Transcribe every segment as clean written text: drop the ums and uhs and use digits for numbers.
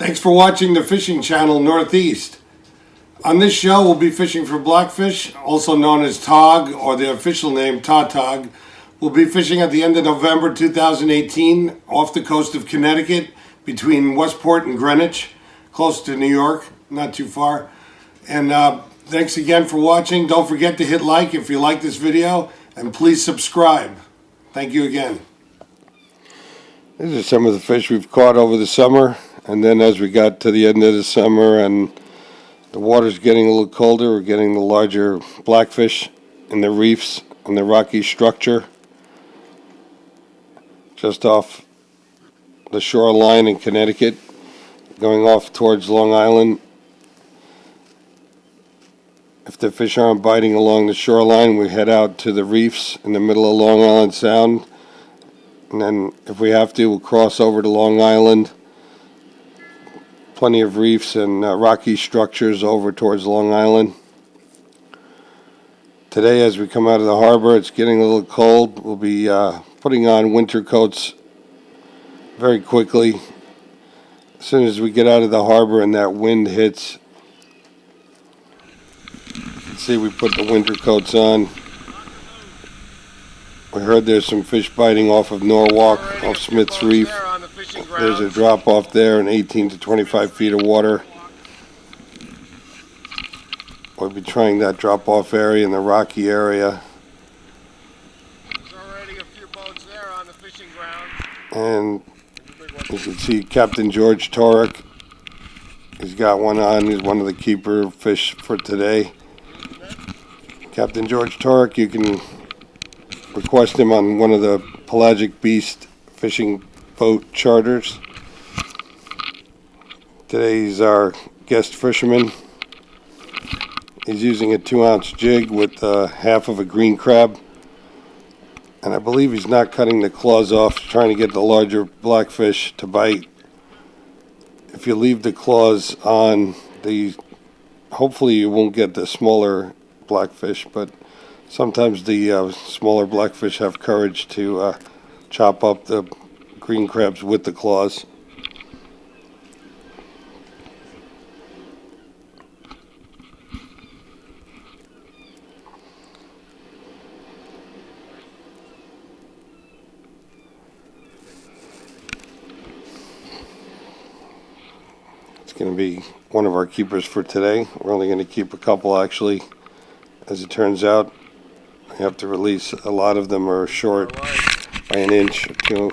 Thanks for watching the Fishing Channel Northeast. On this show, we'll be fishing for blackfish, also known as tog, or the official name Tautog. We'll be fishing at the end of November 2018 off the coast of Connecticut between Westport and Greenwich, close to New York, not too far. And thanks again for watching. Don't forget to hit like if you like this video, and please subscribe. Thank you again. These are some of the fish we've caught over the summer. And then as we got to the end of the summer and the water's getting a little colder, we're getting the larger blackfish in the reefs and the rocky structure just off the shoreline in Connecticut, going off towards Long Island. If the fish aren't biting along the shoreline, we head out to the reefs in the middle of Long Island Sound. And then if we have to, we'll cross over to Long Island. Plenty of reefs and rocky structures over towards Long Island. Today, as we come out of the harbor, it's getting a little cold. We'll be putting on winter coats very quickly. As soon as we get out of the harbor and that wind hits, see, we put the winter coats on. We heard there's some fish biting off of Norwalk, off Smith's Reef. There's a drop off there in 18 to 25 feet of water. We'll be trying that drop off area in the rocky area. There's already a few boats there on the fishing ground. And you can see Captain George Torek. He's got one on. He's one of the keeper fish for today. Captain George Torek, you can request him on one of the Pelagic Beast fishing boat charters. Today he's our guest fisherman. He's using a 2-ounce jig with half of a green crab, and I believe he's not cutting the claws off, trying to get the larger blackfish to bite. If you leave the claws on, hopefully you won't get the smaller blackfish, but sometimes the smaller blackfish have courage to chop up the green crabs with the claws. It's going to be one of our keepers for today. We're only going to keep a couple, actually. As it turns out, we have to release. A lot of them are short by an inch or two.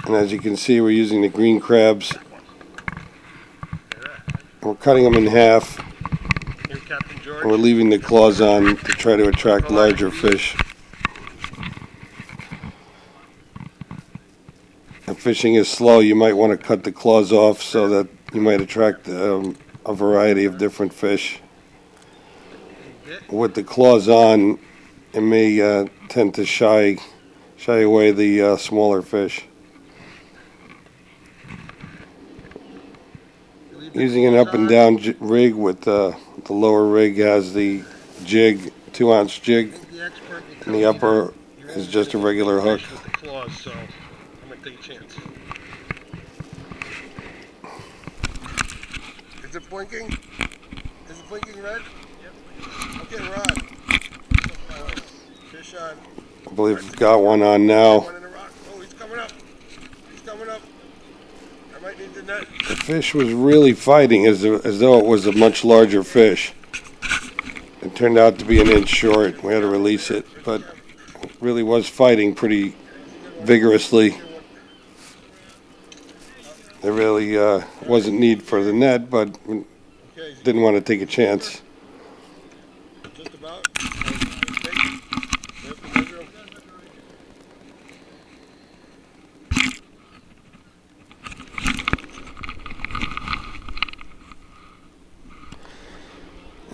And as you can see, we're using the green crabs. We're cutting them in half. And we're leaving the claws on to try to attract larger fish. If fishing is slow, you might want to cut the claws off so that you might attract a variety of different fish. With the claws on, it may tend to shy away the smaller fish. Using an up and down rig with the lower rig has the jig, 2-ounce jig, and the upper is just a regular hook. So I'm gonna take a chance. Is it blinking? Is it blinking red? Yep. Okay, rod. Fish on. I believe we've got one on now. Oh, he's coming up. He's coming up. I might need the net. The fish was really fighting as though it was a much larger fish. It turned out to be an inch short. We had to release it, but it really was fighting pretty vigorously. There really wasn't need for the net, but we didn't want to take a chance. Just about.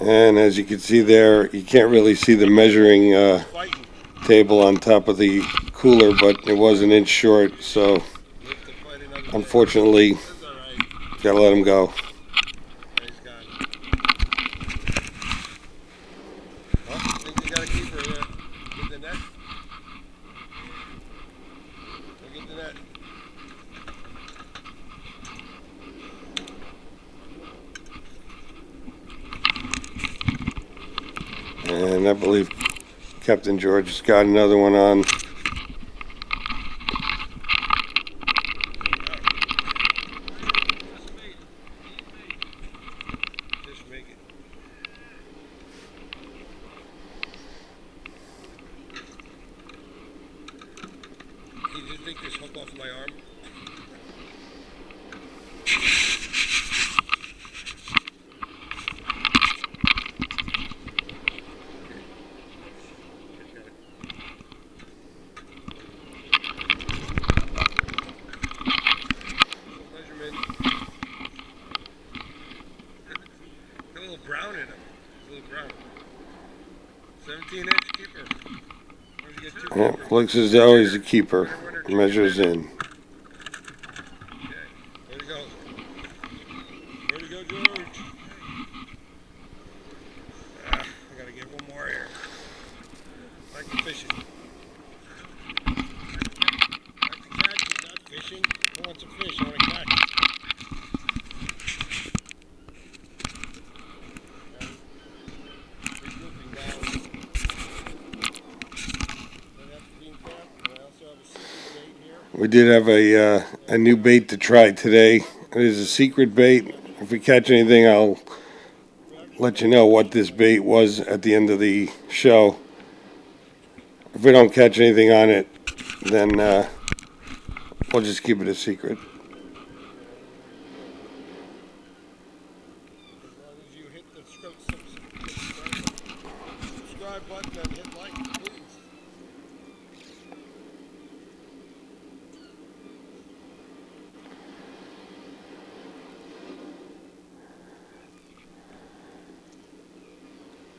And as you can see there, you can't really see the measuring table on top of the cooler, but it was an inch short, so unfortunately, gotta let him go. And I believe Captain George has got another one on. Can you just take this hook off my arm? Measurement. A little brown in him. A little brown. 17-inch keeper. Where'd you get two Yeah, keepers? looks as though he's a keeper. Measures in. Okay. Where'd he go? Where'd he go, George? I gotta get one more here. Like the fishing. Like the catch, not fishing. Who wants a fish? I want to catch. Regrouping now. Then have the bean cap. And I also have a secret bait here. We did have a new bait to try today. It is a secret bait. If we catch anything, I'll let you know what this bait was at the end of the show. If we don't catch anything on it, then we'll just keep it a secret. As long as you hit the subscribe button and hit like, please.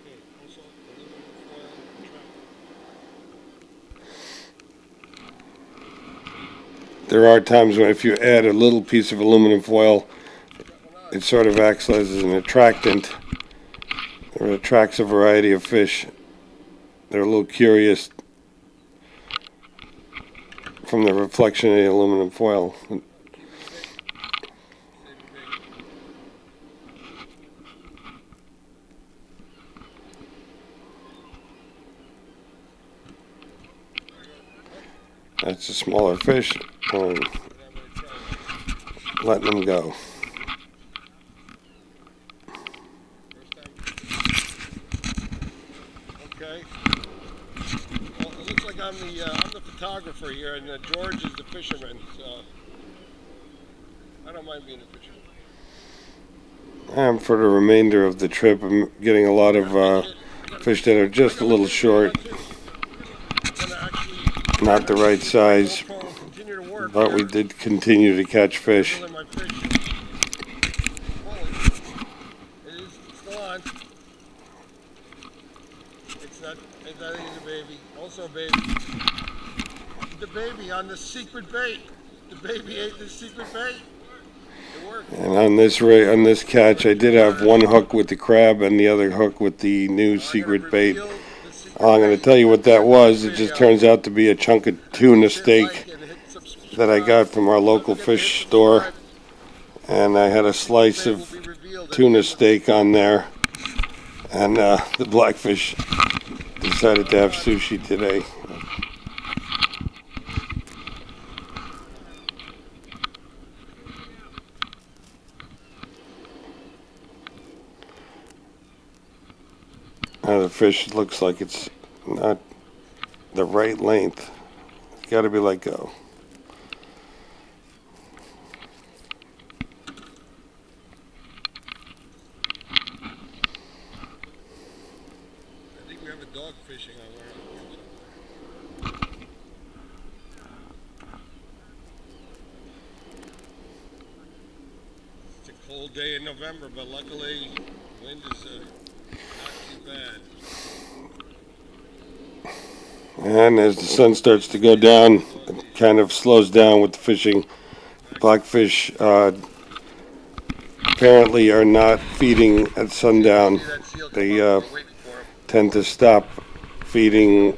Okay, also aluminum foil trap. There are times when if you add a little piece of aluminum foil, it sort of acts as an attractant. It attracts a variety of fish. They're a little curious from the reflection of the aluminum foil. That's a smaller fish. Letting them go. Okay. Well, it looks like I'm the photographer here, and George is the fisherman. So I don't mind being a fisherman. For the remainder of the trip, I'm getting a lot of fish that are just a little short, not the right size, but we did continue to catch fish. It is still on. It's not a baby. Also a baby. The baby on the secret bait. The baby ate the secret bait. It worked. And on this catch, I did have one hook with the crab and the other hook with the new secret bait. I'm going to tell you what that was. It just turns out to be a chunk of tuna steak that I got from our local fish store. And I had a slice of tuna steak on there. And the Blackfish decided to have sushi today. The fish looks like it's not the right length. It's got to be let go. I think we have a dog fishing on one. It's a cold day in November, but luckily wind is not too bad. And as the sun starts to go down, it kind of slows down with the fishing. Blackfish apparently are not feeding at sundown. They tend to stop feeding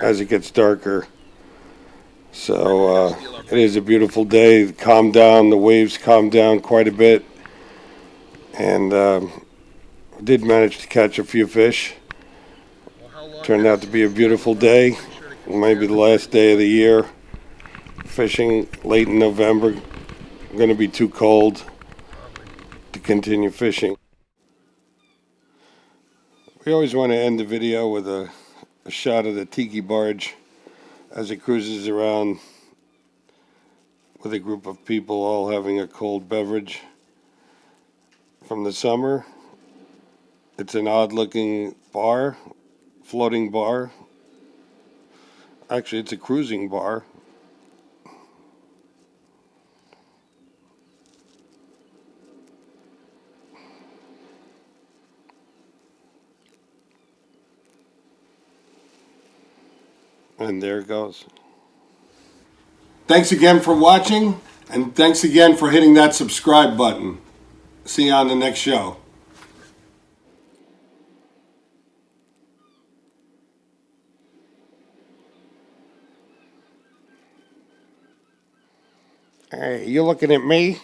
as it gets darker. So it is a beautiful day. It calmed down. The waves calmed down quite a bit. And did manage to catch a few fish. Turned out to be a beautiful day. Maybe the last day of the year. Fishing late in November. Going to be too cold to continue fishing. We always want to end the video with a shot of the tiki barge as it cruises around with a group of people all having a cold beverage from the summer. It's an odd looking bar, floating bar. Actually, it's a cruising bar. And there it goes. Thanks again for watching, and thanks again for hitting that subscribe button. See you on the next show. Hey, you looking at me?